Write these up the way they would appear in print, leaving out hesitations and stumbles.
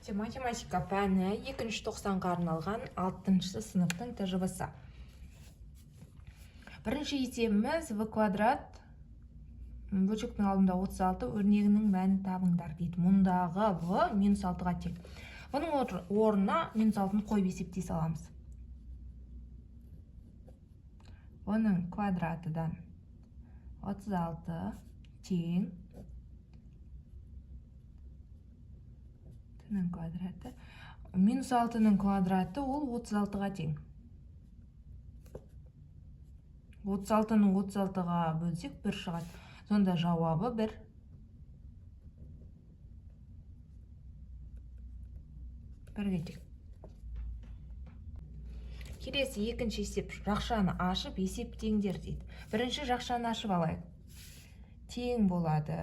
Математика пәні 290-ға арналған 6-шы сыныптың тәжірибесі. Бірінші есебіміз v квадрат бөлшектің алдында 36 өрнегінің мәнін табыңдар дейді. Мұндағы v минус 6-ға тең. Бұның орнына минус 6-ны қойып есептей саламыз. Оның квадратыдан 36 тең квадраты. Минус 6-ның квадраты ол 36-ға тең. 36-ның 36-ға бөлсек 1 шығады. Сонда жауабы 1. Бірге тең. Келесі екінші есеп. Жақшаны ашып есептеңдер дейді. Бірінші жақшаны ашып алайық. Тең болады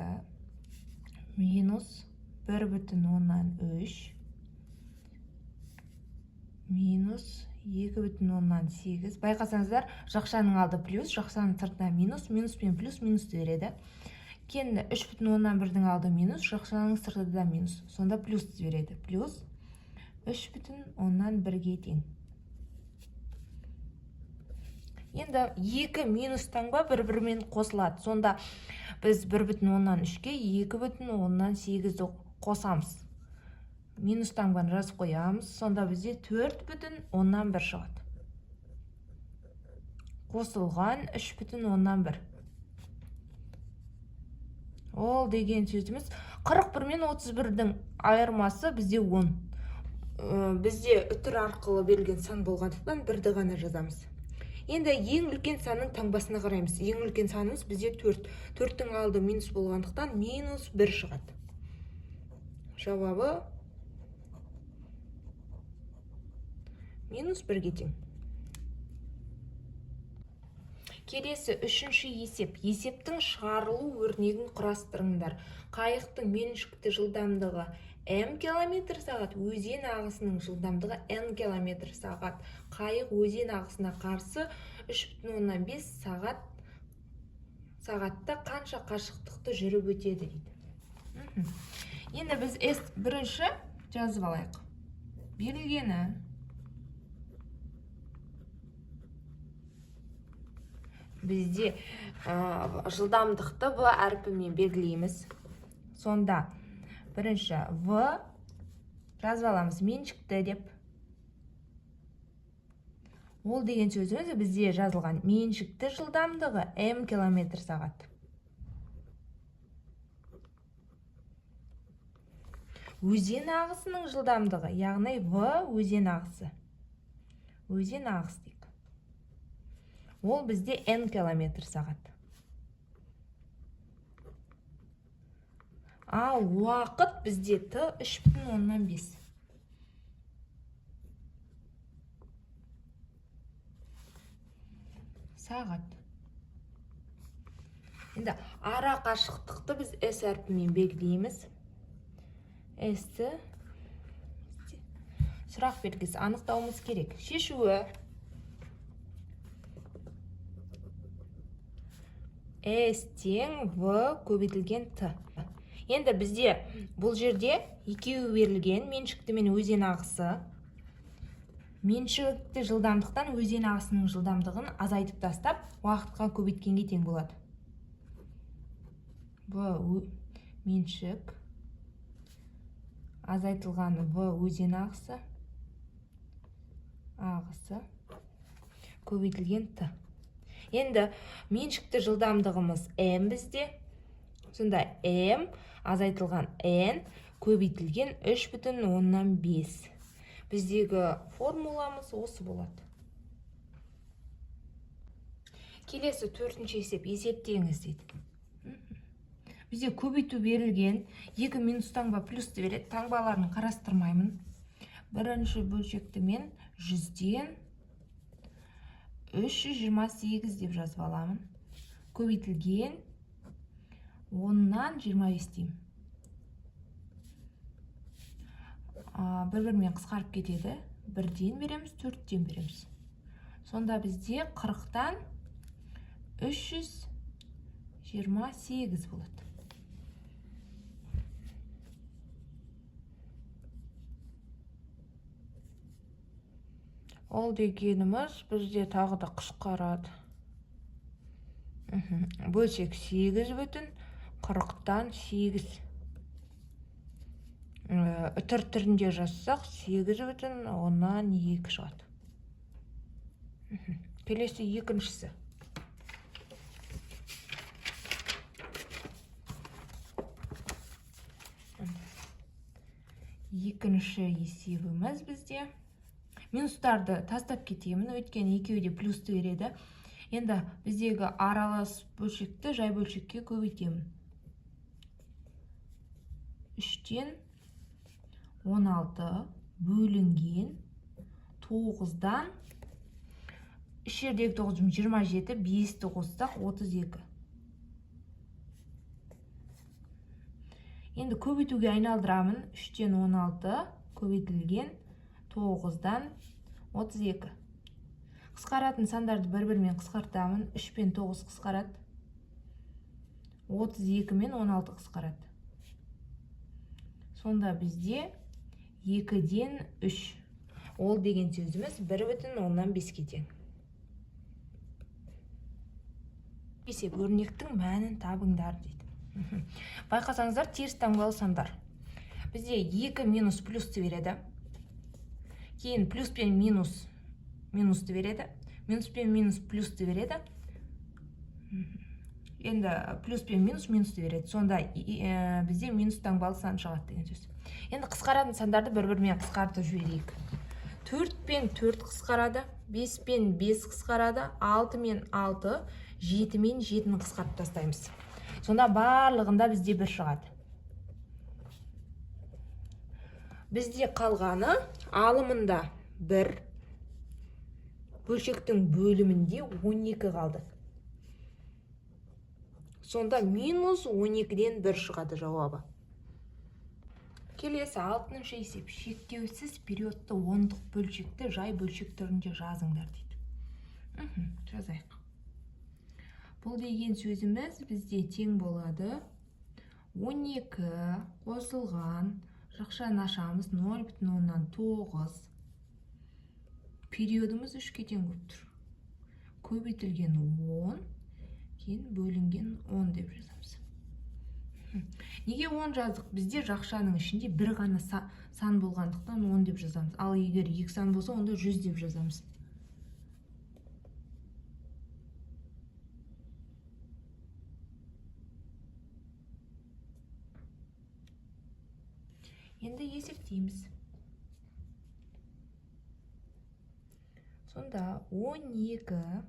минус 1,3 минус 2,8. Байқасаңыздар, жақшаның алды плюс, жақшаның сыртына минус, минус пен плюс минусты береді. Кенді 3,1-дің алды минус, жақшаның сыртында да минус. Сонда плюсты береді. Плюс 3,1-ге тең. Енді 2 минустан ба бір-бірімен қосылады. Сонда біз 1,3-ге 2,8-ді қосамыз. Минустан бан жазып қоямыз. Сонда бізде 4,1 шығады. Қосылған 3,1. Ол деген сөзіміз 41 мен 31-дің айырмасы бізде 10. Бізде үтір арқылы берілген сан болғандықтан бірді ғана жазамыз. Енді ең үлкен санның таңбасына қараймыз. Ең үлкен санымыз бізде 4. 4-дің алды минус болғандықтан минус 1 шығады. Жауабы минус 1-ге тең. Келесі үшінші есеп. Есептің шығарылу өрнегін құрастырыңдар. Қайықтың меншікті жылдамдығы м км сағат, өзен ағысының жылдамдығы n км сағат. Қайық өзен ағысына қарсы 3,5 сағатта қанша қашықтықты жүріп өтеді дейді. Енді біз бірінші жазып алайық. Берілгені бізде жылдамдықты v әрпімен белгілейміз. Сонда бірінші v жазып аламыз меншікті деп. Ол деген сөзіміз бізде жазылған меншікті жылдамдығы м км сағат. Өзен ағысының жылдамдығы, яғни v өзен ағысы. Өзен ағысы дейік. Ол бізде n км сағат. Ал уақыт бізде t 3,5. Сағат. Енді ара қашықтықты біз s әрпімен белгілейміз. S-ті сұрақ белгісі анықтауымыз керек. Шешуі S тең V көбейтілген T. Енді бізде бұл жерде екеуі берілген, меншікті мен өзен ағысы. Меншікті жылдамдықтан өзен ағысының жылдамдығын азайтып тастап, уақытқа көбейткенге тең болады. V меншік азайтылған V өзен ағысы көбейтілген T. Енді меншікті жылдамдығымыз m бізде. Сонда m азайтылған n көбейтілген 3,5. Біздегі формуламыз осы болады. Келесі төртінші есеп. Есептеңіз дейді. Бізде көбейту берілген. 2 минустан ба плюсті береді. Таңбаларын қарастырмаймын. Бірінші бөлшекті мен 100-ден 328 деп жазып аламын. Көбейтілген 10-нан 25 деймін. Бір-бірмен қысқарып кетеді. 1-ден береміз, 4-ден береміз. Сонда бізде 40-тан 328 болады. Ол дегеніміз бізде тағы да қысқарады. Бөлсек 8 бүтін 40-тан 8. Үтір түрінде жазсақ 8 бүтін 10-нан 2 шығады. Келесі екіншісі. Екінші есебіміз бізде. Минустарды тастап кетемін, өйткені екеуі де плюсты береді. Енді біздегі аралас бөлшекті жай бөлшекке көбейтемін. 3-тен 16 бөлінген 9-дан, үш жердегі 9 27, 5-ті қоссақ 32. Енді көбейтуге айналдырамын. 3-тен 16 көбейтілген 9-дан 32. Қысқаратын сандарды бір-бірімен қысқартамын. 3 пен 9 қысқарады. 32 мен 16 қысқарады. Сонда бізде 2-ден 3. Ол деген сөзіміз 1,5-ке тең. Есеп өрнектің мәнін табыңдар дейді. Байқасаңыздар, теріс таңбалы сандар. Бізде 2 минус плюсты береді. Кейін плюс пен минусты береді. Минус пен минус плюсты береді. Енді плюс пен минусты береді. Сонда бізде минус таңбалы сан шығады деген сөз. Енді қысқаратын сандарды бір-бірімен қысқартып жіберейік. 4 пен 4 қысқарады, 5 пен 5 қысқарады, 6 мен 6, 7 мен 7-ні қысқартып тастаймыз. Сонда барлығында бізде 1 шығады. Бізде қалғаны алымында 1, бөлшектің бөлімінде 12 қалды. Сонда минус 12-ден 1 шығады жауабы. Келесі 6-шы есеп. Шектеусіз периодты ондық бөлшекті жай бөлшек түрінде жазыңдар дейді. Жазайық. Бұл деген сөзіміз бізде тең болады. 12 қосылған, жақшаны ашамыз 0,9. Периодымыз 3-ке тең болып тұр. Көбейтілген 10, кейін бөлінген 10 деп жазамыз. Неге 10 жаздық? Бізде жақшаның ішінде бір ғана сан болғандықтан 10 деп жазамыз. Ал егер 2 сан болса, онда 100 деп жазамыз. Енді есептейміз. Сонда 12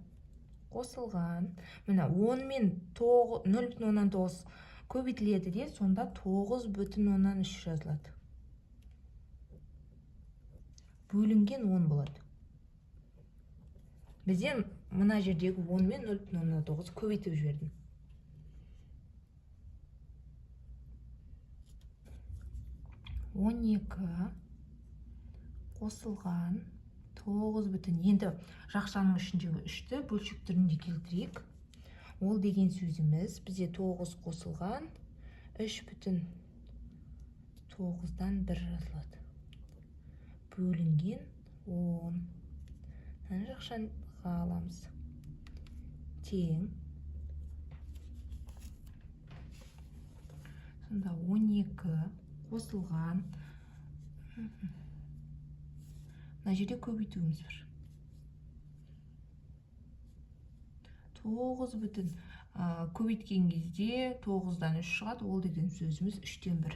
қосылған, мына 10 мен 0,9 көбейтіледі де, сонда 9,3 жазылады. Бөлінген 10 болады. Бізден мына жердегі 10 мен 0,9 көбейтіп жібердім. 12 қосылған 9,. Енді жақшаның ішіндегі 3-ті бөлшек түрінде келтірейік. Ол деген сөзіміз бізде 9 қосылған 3,9-дан 1 жазылады. Бөлінген 10. Жақшаны аламыз. Тең. Сонда 12 қосылған. Мына жерде көбейтуіміз бар. 9,. Көбейткен кезде 9-дан 3 шығады. Ол деген сөзіміз 3-тен 1.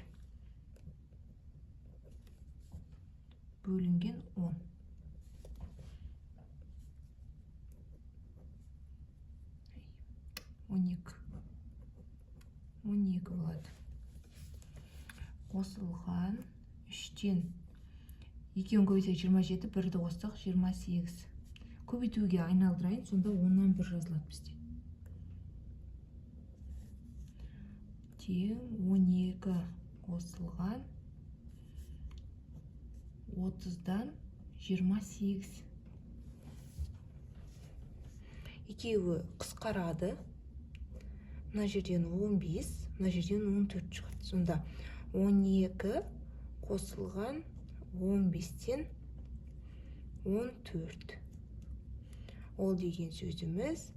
Бөлінген 10. Он екі болады. Қосылған 3-тен 2-ін көбейтсек 27, 1-ді қоссақ 28. Көбейтуге айналдырайын, сонда 10-нан 1 жазылады бізде. Тең 12 қосылған 30-дан 28. Екеуі қысқарады. Мына жерден 15, мына жерден 14 шығады. Сонда 12 қосылған 15-тен 14. Ол деген сөзіміз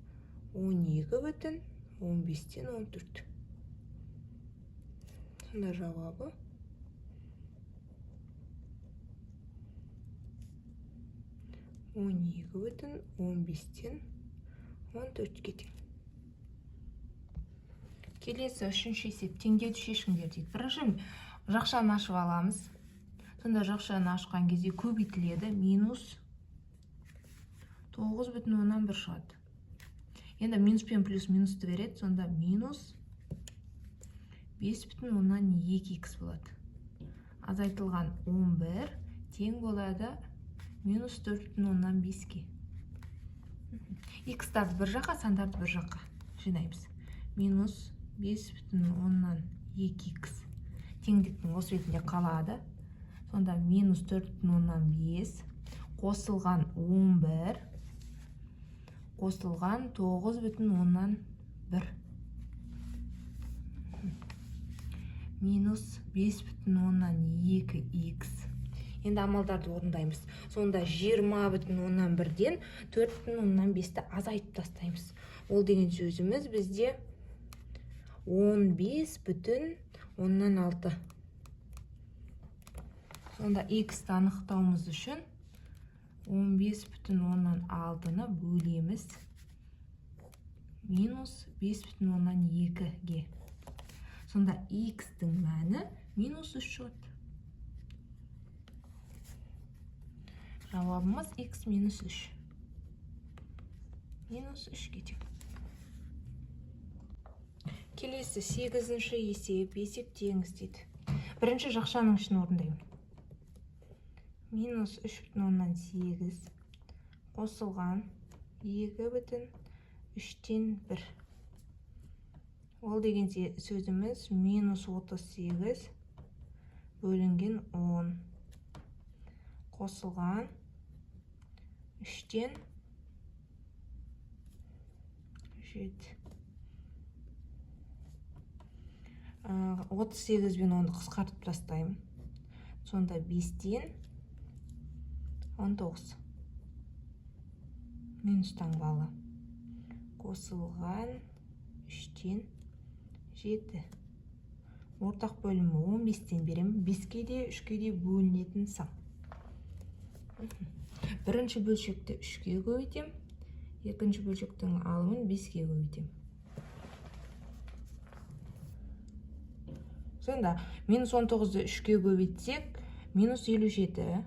12,15-тен 14. Сонда жауабы 12,15-тен 14-ке тең. Келесі үшінші есеп теңдеуді шешіңдер дейді. Бірінші жақшаны ашып аламыз. Сонда жақшаны ашқан кезде көбейтіледі. Минус 9,1 шығады. Енді минус пен плюс минусты береді. Сонда минус 5,2х болады. Азайтылған 11 тең болады минус 4,5-ке. Х-тарды бір жаққа, сандарды бір жаққа жинаймыз. Минус 5,2х теңдіктің осы бетінде қалады. Сонда минус 4,5 қосылған 11 қосылған 9,1 минус 5,2х. Енді амалдарды орындаймыз. Сонда 20,1-ден 4,5-ті азайтып тастаймыз. Ол деген сөзіміз бізде 15,6. Сонда х-ті анықтауымыз үшін 15,6-ны бөлеміз минус 5,2-ге. Сонда х-тің мәні минус 3 шығады. Жауабымыз х минус 3. Минус 3-ке тең. Келесі 8-ші есеп, есептеңіз дейді. Бірінші жақшаның ішін орындаймын. Минус 3,8 қосылған 2,3-тен 1. Ол деген сөзіміз минус 38 бөлінген 10 қосылған 3-тен 7. 38 бен 10-ды қысқартып тастаймын. Сонда 5-тен 19. Минус таңбалы. Қосылған 3-тен 7. Ортақ бөлімі 15-тен беремін. 5-ке де 3-ке де бөлінетін сан. Бірінші бөлшекті 3-ке көбейтем. Екінші бөлшектің алымын 5-ке көбейтем. Сонда минус 19-ды 3-ке көбейтсек, минус 57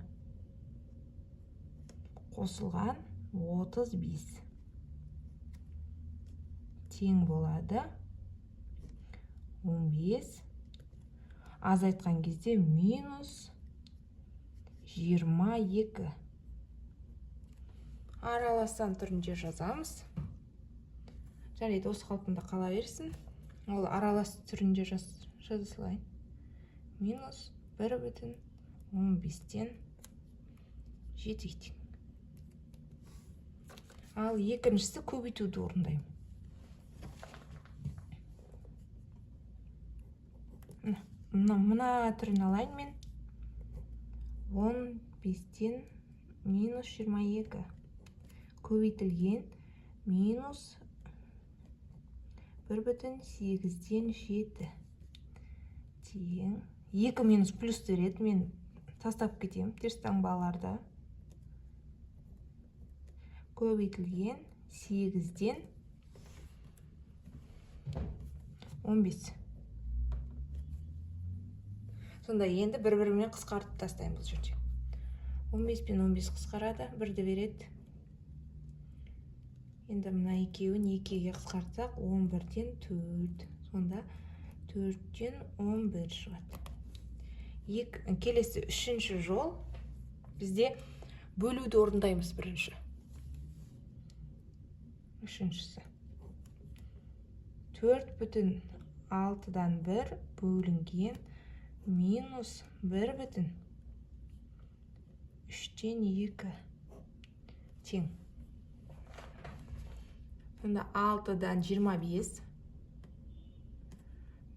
қосылған 35 тең болады 15. Азайтқан кезде минус 22. Араластан түрінде жазамыз. Жарайды, осы қалпында қала берсін. Ол аралас түрінде жазылайын. Минус 1,15-тен 7 тең. Ал екіншісі көбейтуді орындаймын. Мына түрін алайын мен. 15-тен минус 22 көбейтілген минус 1,8-ден 7 тең. 2 минус плюс береді. Мен тастап кетем теріс таңбаларда. Көбейтілген 8-ден 15. Сонда енді бір-бірімен қысқартып тастайым бұл жерде. 15 пен 15 қысқарады, 1-ді береді. Енді мына екеуін 2-ге қысқартсақ, 11-ден 4. Сонда 4-ден 11 шығады. Келесі үшінші жол бізде бөлуді орындаймыз бірінші. Үшіншісі. 4,6-дан 1 бөлінген минус 1,3-тен 2 тең. Сонда 6-дан 25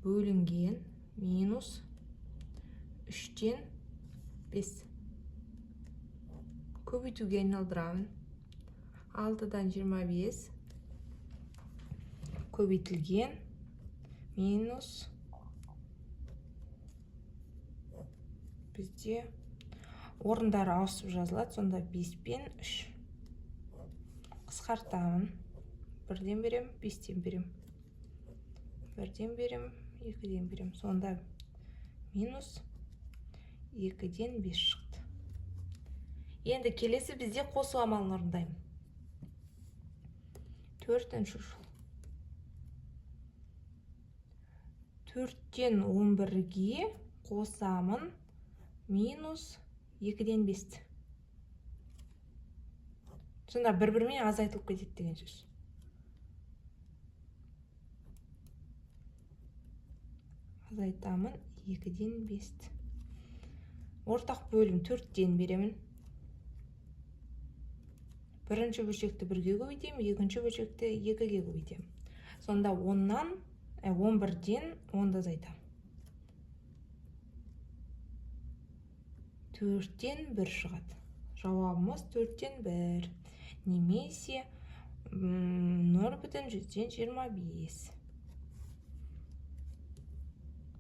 бөлінген минус 3-тен 5 көбейтуге айналдырамын. 6-дан 25 көбейтілген минус бізде орындары ауысып жазылады, сонда 5 пен 3 қысқартамын. 1-ден берем, 5-тен берем, 1-ден берем, 2-ден берем, сонда минус 2-ден 5 шықты. Енді келесі бізде қосу амалын орындаймын. 4-ші жол. 4-тен 11-ге қосамын минус 2-ден 5. Сонда бір-бірімен азайтылып кетеді деген сөз. Азайтамын 2-ден 5. Ортақ бөлім 4-тен беремін. Бірінші бөлшекті 1-ге көбейтем, екінші бөлшекті 2-ге көбейтем. Сонда 11-ден 10-ды азайтам. 4-тен 1 шығады. Жауабымыз 4-тен 1. Немесе 0,125.